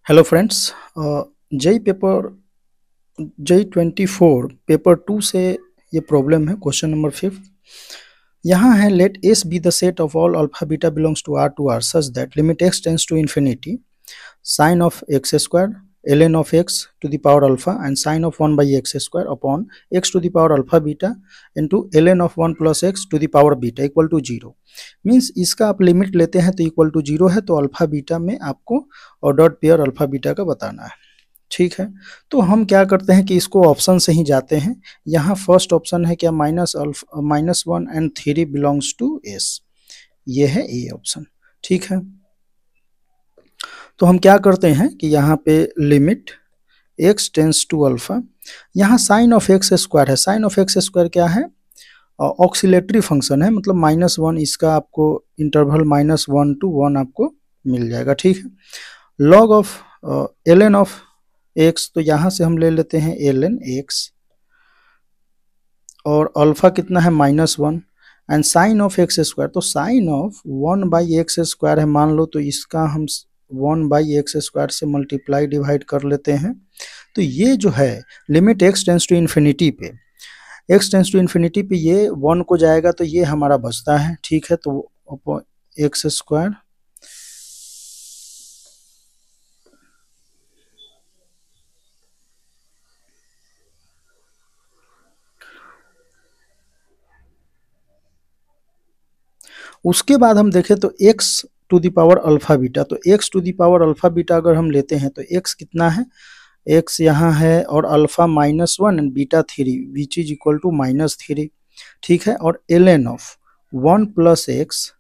Hello friends. JEE paper JEE 24 paper 2 से ये problem है। क्वेश्चन नंबर 5 यहाँ है, let S be the set of all alpha beta belongs to R such that limit x tends to infinity sine of x square ln of x to the power alpha and sine of 1 by x square upon x to the power alpha beta into ln of 1 plus x to the power beta equal to 0। Means इसका आप limit लेते हैं तो equal to 0 है, तो alpha beta में आपको ordered pair alpha beta का बताना है। ठीक है, तो हम क्या करते हैं कि इसको ऑप्शन से ही जाते हैं। यहाँ फर्स्ट ऑप्शन है क्या, -1 एंड 3 बिलोंग्स टू एस, ये है ए ऑप्शन। ठीक है, तो हम क्या करते हैं कि यहाँ पे limit x tends to alpha, यहाँ साइन ऑफ एक्स स्क्वायर है। साइन ऑफ एक्स स्क्वायर क्या है, ऑक्सीलेटरी फंक्शन है, मतलब -1, इसका आपको इंटरवल -1 to 1 आपको मिल जाएगा। ठीक है, log of ln of x, तो यहाँ से हम ले लेते हैं ln x और अल्फा कितना है -1 and sine of x square, तो sine of 1 by x square है मान लो, तो इसका हम 1 बाई एक्स स्क्वायर से मल्टीप्लाई डिवाइड कर लेते हैं। तो ये जो है limit x tends to infinity पे, एक्स टेंस टू इन्फिनिटी पे ये 1 को जाएगा, तो ये हमारा बचता है। ठीक है, तो एक्स स्क्वायर उसके बाद हम देखें तो x to the power alpha beta, तो x to the power alpha beta अगर हम लेते हैं तो x कितना है, x यहाँ है और alpha -1 and beta 3 which is equal to -3। ठीक है, और ln ऑफ 1 प्लस एक्स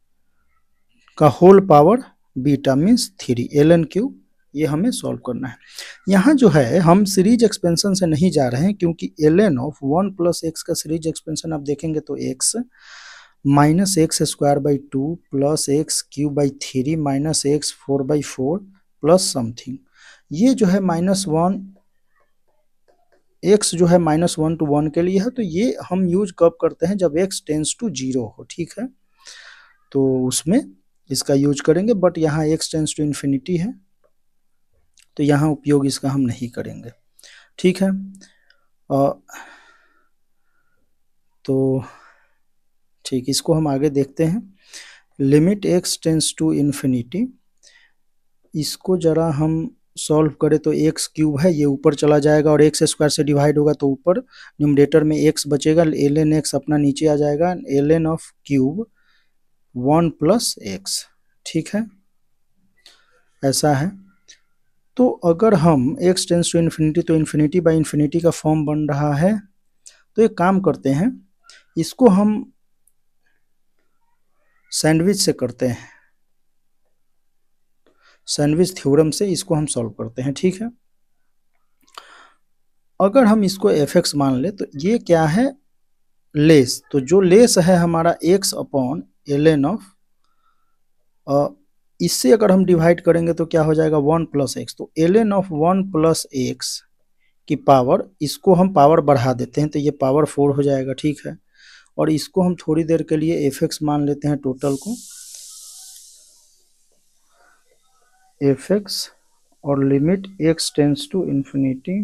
का whole power beta means 3 ln Q, ये हमें सॉल्व करना है। यहाँ जो है हम सीरीज एक्सपेंशन से नहीं जा रहे हैं, क्योंकि ln ऑफ 1 प्लस एक्स का सीरीज एक्सपेंशन आप देखेंगे तो x minus x square by 2 plus x cube by 3 minus x 4 by 4 plus something, ये जो है -1 एक्स जो है -1 to 1 के लिए है, तो ये हम यूज कब करते हैं, जब x टेंस टू 0 हो। ठीक है, तो उसमें इसका यूज करेंगे, बट यहाँ x टेंस टू इन्फिनिटी है तो यहाँ उपयोग इसका हम नहीं करेंगे। ठीक है, तो ठीक, इसको हम आगे देखते हैं। Limit x tends to infinity, इसको जरा हम सॉल्व करें तो एक्स क्यूब है, ये ऊपर चला जाएगा और एक्स स्क्वायर से डिवाइड होगा तो ऊपर न्यूमरेटर में एक्स बचेगा, ln एक्स अपना नीचे आ जाएगा, ln of cube 1 plus x. ठीक है, ऐसा है। तो अगर हम x टेंस टू इन्फिनिटी, तो इन्फिनिटी बाई इन्फिनिटी का फॉर्म बन रहा है, तो एक काम करते हैं, इसको हम सैंडविच से करते हैं, सैंडविच थ्योरम से इसको हम सॉल्व करते हैं। ठीक है, अगर हम इसको f(x) मान ले तो ये क्या है, लेस, तो जो लेस है हमारा x अपॉन ln ऑफ, इससे अगर हम डिवाइड करेंगे तो क्या हो जाएगा 1 प्लस एक्स, तो ln ऑफ 1 प्लस एक्स की पावर, इसको हम पावर बढ़ा देते हैं तो ये पावर 4 हो जाएगा। ठीक है, और इसको हम थोड़ी देर के लिए f(x) मान लेते हैं, टोटल को f(x) और limit x tends to infinity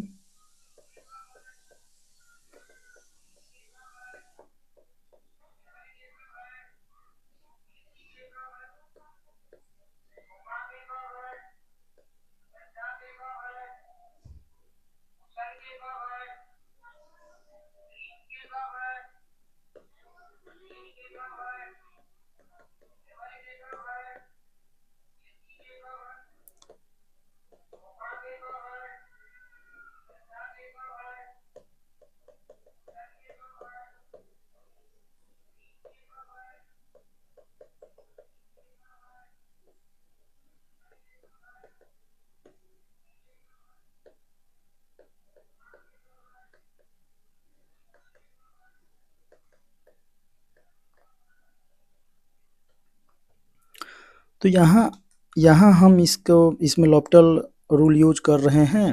तो यहाँ हम इसमें लॉप्टल रूल यूज कर रहे हैं,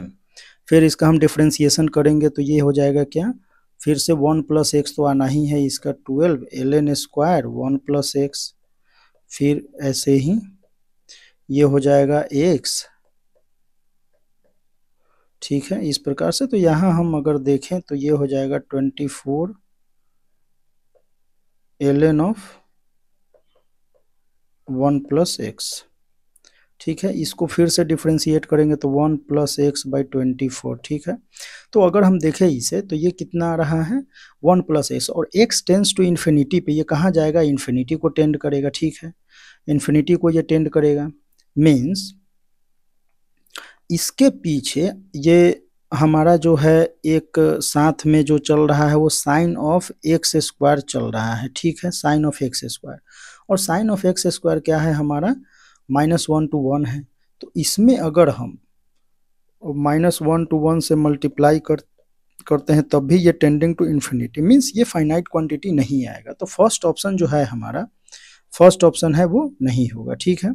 फिर इसका हम डिफ्रेंसिएशन करेंगे तो ये हो जाएगा क्या, फिर से 1 प्लस एक्स तो आना ही है, इसका 12 ln स्क्वायर 1 प्लस एक्स, फिर ऐसे ही ये हो जाएगा एक्स ठीक है, इस प्रकार से। तो यहाँ हम अगर देखें तो ये हो जाएगा 24 ln ऑफ 1 प्लस एक्स। ठीक है, इसको फिर से डिफ्रेंशिएट करेंगे तो 1 प्लस एक्स बाई 24। ठीक है, तो अगर हम देखें इसे तो ये कितना आ रहा है 1 प्लस एक्स, और एक्स टेंड्स टू इन्फिनिटी पे ये कहाँ जाएगा, इन्फिनिटी को टेंड करेगा। ठीक है, इन्फिनिटी को ये टेंड करेगा, मीन्स इसके पीछे ये हमारा जो है एक साथ में जो चल रहा है वो साइन ऑफ एक्स स्क्वायर चल रहा है। ठीक है, साइन ऑफ एक्स स्क्वायर, और साइन ऑफ एक्स स्क्वायर क्या है हमारा -1 to 1 है। तो इसमें अगर हम -1 to 1 से मल्टीप्लाई करते हैं तब भी ये टेंडिंग टू इन्फिनिटी, मीन्स ये फाइनाइट क्वांटिटी नहीं आएगा। तो फर्स्ट ऑप्शन जो है हमारा, फर्स्ट ऑप्शन है वो नहीं होगा। ठीक है,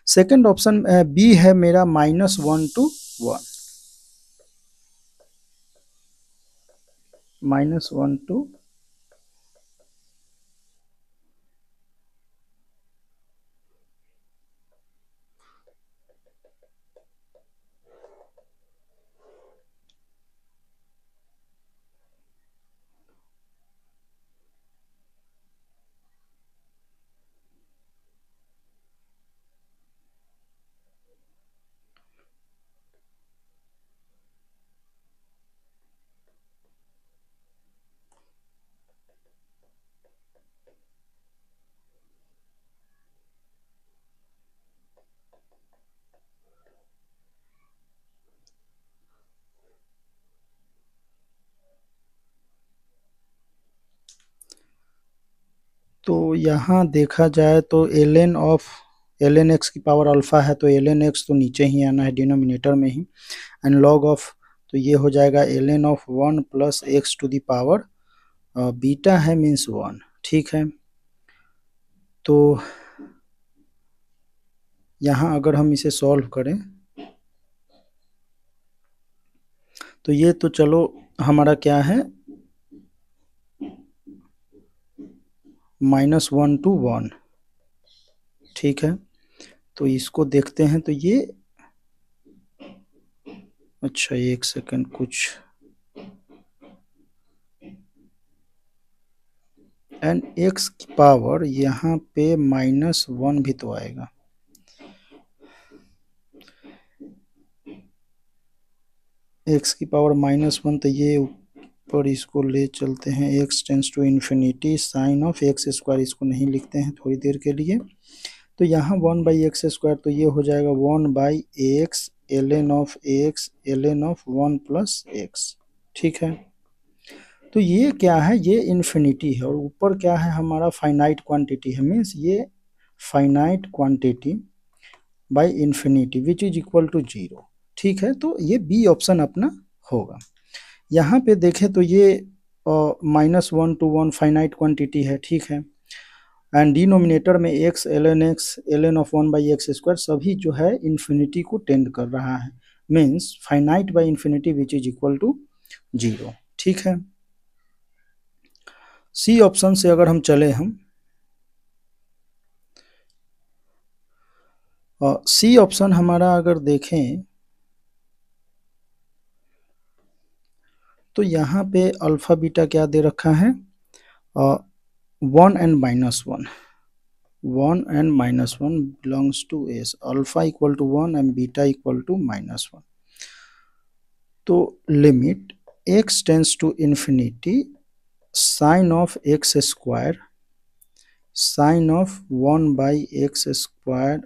सेकंड ऑप्शन बी है मेरा -1 to 1, -1 to तो यहाँ देखा जाए तो ln x की पावर अल्फा है तो ln x तो नीचे ही आना है डिनोमिनेटर में ही, एंड log ऑफ तो ये हो जाएगा ln of 1 plus x to the power beta है मीन्स 1। ठीक है, तो यहाँ अगर हम इसे सॉल्व करें तो ये तो चलो हमारा क्या है -1 to 1। ठीक है, तो इसको देखते हैं तो ये, अच्छा एक सेकंड, कुछ एंड एक्स की पावर यहाँ पे -1 भी तो आएगा। एक्स की पावर -1 तो ये ऊपर इसको ले चलते हैं, x tends to infinity sine of x square, इसको नहीं लिखते हैं थोड़ी देर के लिए। तो यहाँ 1 बाई एक्स स्क्वायर तो ये हो जाएगा 1 by x ln of x ln of 1 plus x. ठीक है, तो ये क्या है, ये इन्फिनिटी है, और ऊपर क्या है हमारा फाइनाइट क्वांटिटी है, मीन्स ये finite quantity by infinity which is equal to 0। ठीक है, तो ये बी ऑप्शन अपना होगा। यहाँ पे देखें तो ये -1 to 1 फाइनाइट क्वांटिटी है। ठीक है, एंड डिनोमिनेटर में x ln of 1 by x square सभी जो है इन्फिनिटी को टेंड कर रहा है, means finite by infinity which is equal to 0। ठीक है, सी ऑप्शन से अगर हम चले, हम सी ऑप्शन हमारा अगर देखें तो यहाँ पे अल्फा बीटा क्या दे रखा है, 1 and -1, 1 and -1 belongs to S, alpha equal to 1 and beta equal to -1। तो limit x tends to infinity sine of x square, sine of 1 by x square,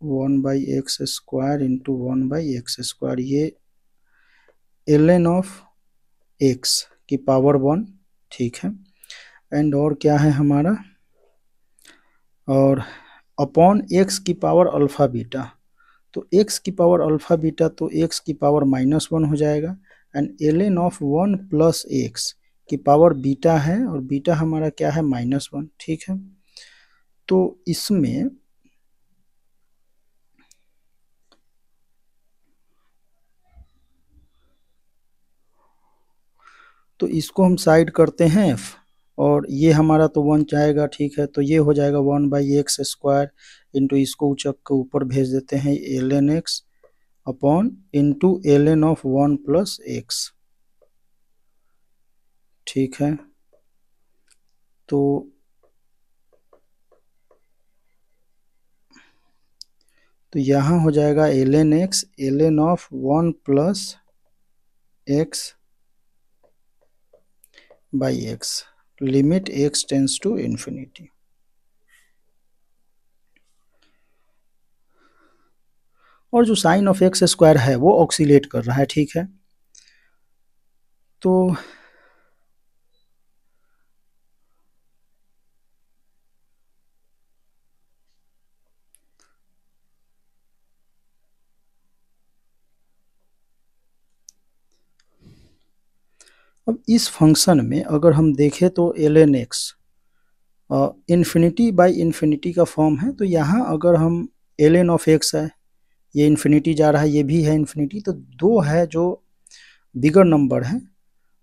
1 by x square into 1 by x square, ये ln of x की power 1। ठीक है, and और क्या है हमारा, और अपॉन एक्स की पावर अल्फा बीटा, तो एक्स की पावर अल्फा बीटा तो एक्स की पावर -1 हो जाएगा, and ln of 1 plus x की पावर बीटा है, और बीटा हमारा क्या है -1। ठीक है, तो इसमें तो इसको हम साइड करते हैं, और ये हमारा तो 1 जाएगा। ठीक है, तो ये हो जाएगा 1 बाई एक्स स्क्वायर इंटू, इसको उचक के ऊपर भेज देते हैं ln x upon into ln of 1 plus x. ठीक है, तो यहाँ हो जाएगा ln x ln of 1 plus x by x, limit x tends to infinity. और जो साइन ऑफ एक्स स्क्वायर है वो ऑक्सीलेट कर रहा है। ठीक है, तो अब इस फंक्शन में अगर हम देखें तो ln x infinity by infinity का फॉर्म है, तो यहाँ अगर हम ln ऑफ x है, ये इन्फिनिटी जा रहा है, ये भी है इन्फिनिटी, तो दो है जो बिगर नंबर है,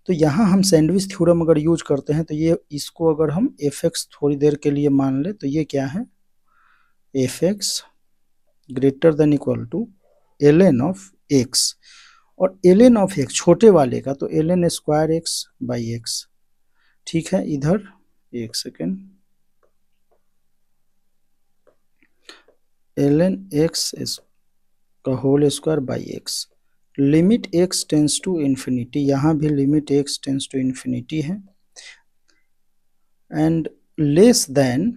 तो यहाँ हम सैंडविच थ्योरम अगर यूज करते हैं तो ये इसको अगर हम fx थोड़ी देर के लिए मान ले तो ये क्या है, fx greater than equal to ln of x, और ln ऑफ x छोटे वाले का तो ln square x by x. ठीक है, इधर एक सेकेंड, ln x का whole square by x, limit x tends to infinity, यहाँ भी limit x tends to infinity है, and less than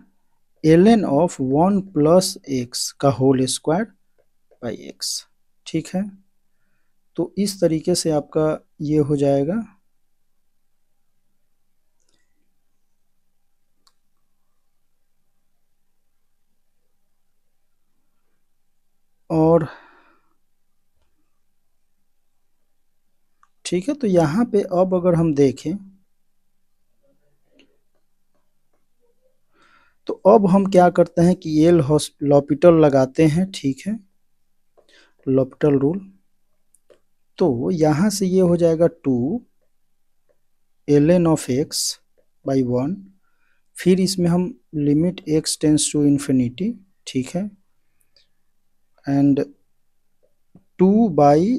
ln of 1 plus x का होल स्क्वायर बाई एक्स। ठीक है, तो इस तरीके से आपका ये हो जाएगा। और ठीक है, तो यहाँ पे अब अगर हम देखें तो अब हम क्या करते हैं कि एल हॉस्पिटल लगाते हैं। ठीक है, लॉपिटल रूल, तो यहाँ से ये हो जाएगा 2 ln ऑफ x बाई 1, फिर इसमें हम limit x tends to infinity. ठीक है, एंड 2 बाई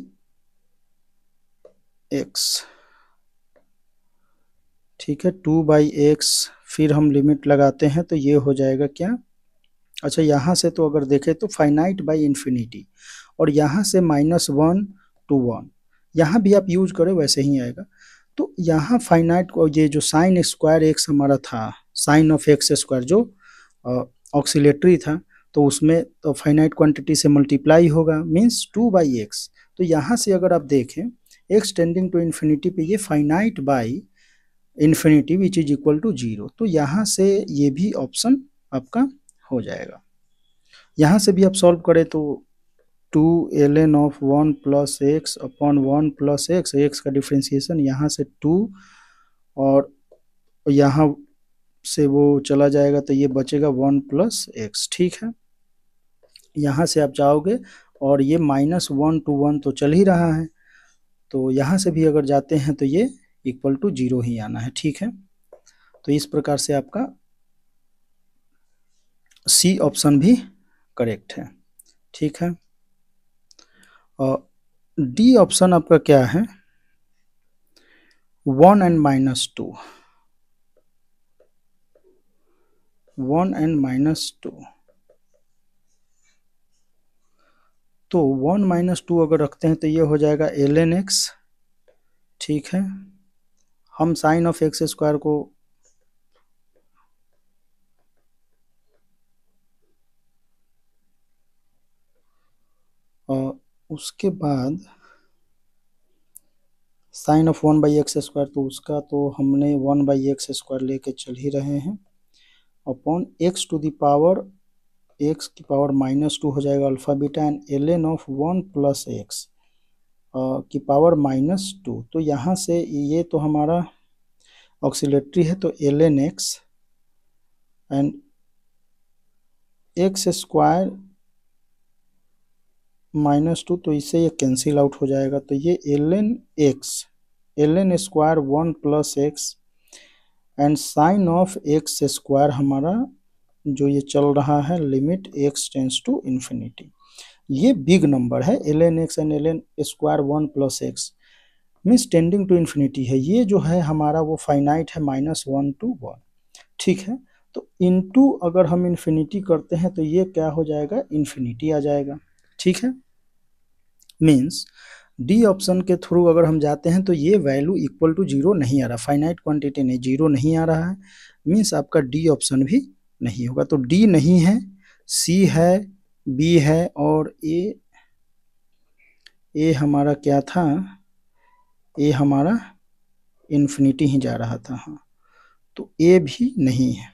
x। ठीक है, 2 बाई एक्स, फिर हम लिमिट लगाते हैं तो ये हो जाएगा क्या, अच्छा यहाँ से तो अगर देखें तो फाइनाइट बाई इन्फिनिटी, और यहाँ से -1 to 1, यहाँ भी आप यूज करें वैसे ही आएगा। तो यहाँ फाइनाइट को ये जो साइन स्क्वायर एक्स हमारा था, साइन ऑफ एक्स स्क्वायर जो ऑक्सीलेटरी था, तो उसमें तो फाइनाइट क्वांटिटी से मल्टीप्लाई होगा, मीन्स 2 बाई एक्स। तो यहाँ से अगर आप देखें एक्स टेंडिंग टू इन्फिनिटी पे ये finite by infinity which is equal to 0, तो यहाँ से ये भी ऑप्शन आपका हो जाएगा। यहाँ से भी आप सॉल्व करें तो 2 ln of 1 plus x upon 1 plus x, x का डिफ्रेंसिएशन यहाँ से 2, और यहाँ से वो चला जाएगा तो ये बचेगा 1 प्लस एक्स। ठीक है, यहाँ से आप जाओगे और ये -1 to 1 तो चल ही रहा है, तो यहाँ से भी अगर जाते हैं तो ये इक्वल टू 0 ही आना है। ठीक है, तो इस प्रकार से आपका सी ऑप्शन भी करेक्ट है। ठीक है, और डी ऑप्शन आपका क्या है, 1 and -2, 1 and -2, तो 1 - 2 अगर रखते हैं तो ये हो जाएगा ln x। ठीक है, हम साइन ऑफ एक्स स्क्वायर को और उसके बाद sine of 1 by x square, तो उसका तो हमने 1 बाई एक्स स्क्वायर लेके चल ही रहे हैं, upon x to the power x की पावर -2 हो जाएगा alpha beta, and ln of 1 plus x की पावर -2। तो यहाँ से ये तो हमारा ऑक्सीलेटरी है, तो ln x and x square -2, तो इससे ये कैंसिल आउट हो जाएगा, तो ये ln x ln square 1 plus x and sine of x square हमारा जो ये चल रहा है limit x tends to infinity. ये बिग नंबर है, ln x and ln square 1 plus x means tending to infinity है। ये जो है हमारा वो फाइनाइट है -1 to 1, ठीक है। तो इनटू अगर हम इन्फिनिटी करते हैं तो ये क्या हो जाएगा, इन्फिनिटी आ जाएगा, ठीक है। मीन्स डी ऑप्शन के थ्रू अगर हम जाते हैं तो ये वैल्यू इक्वल टू जीरो नहीं आ रहा, फाइनाइट क्वांटिटी नहीं, जीरो नहीं आ रहा है, मीन्स आपका डी ऑप्शन भी नहीं होगा। तो डी नहीं है, सी है, बी है और ए हमारा क्या था, ए हमारा इन्फिनिटी ही जा रहा था, हाँ। तो ए भी नहीं है,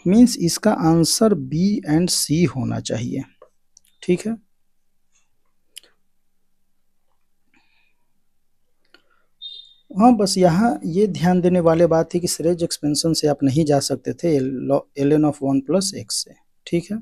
मीन्स इसका आंसर बी एंड सी होना चाहिए, ठीक है। हाँ, बस यहाँ ये ध्यान देने वाले बात थी कि सीरीज एक्सपेंशन से आप नहीं जा सकते थे ln ऑफ 1 प्लस एक्स से, ठीक है।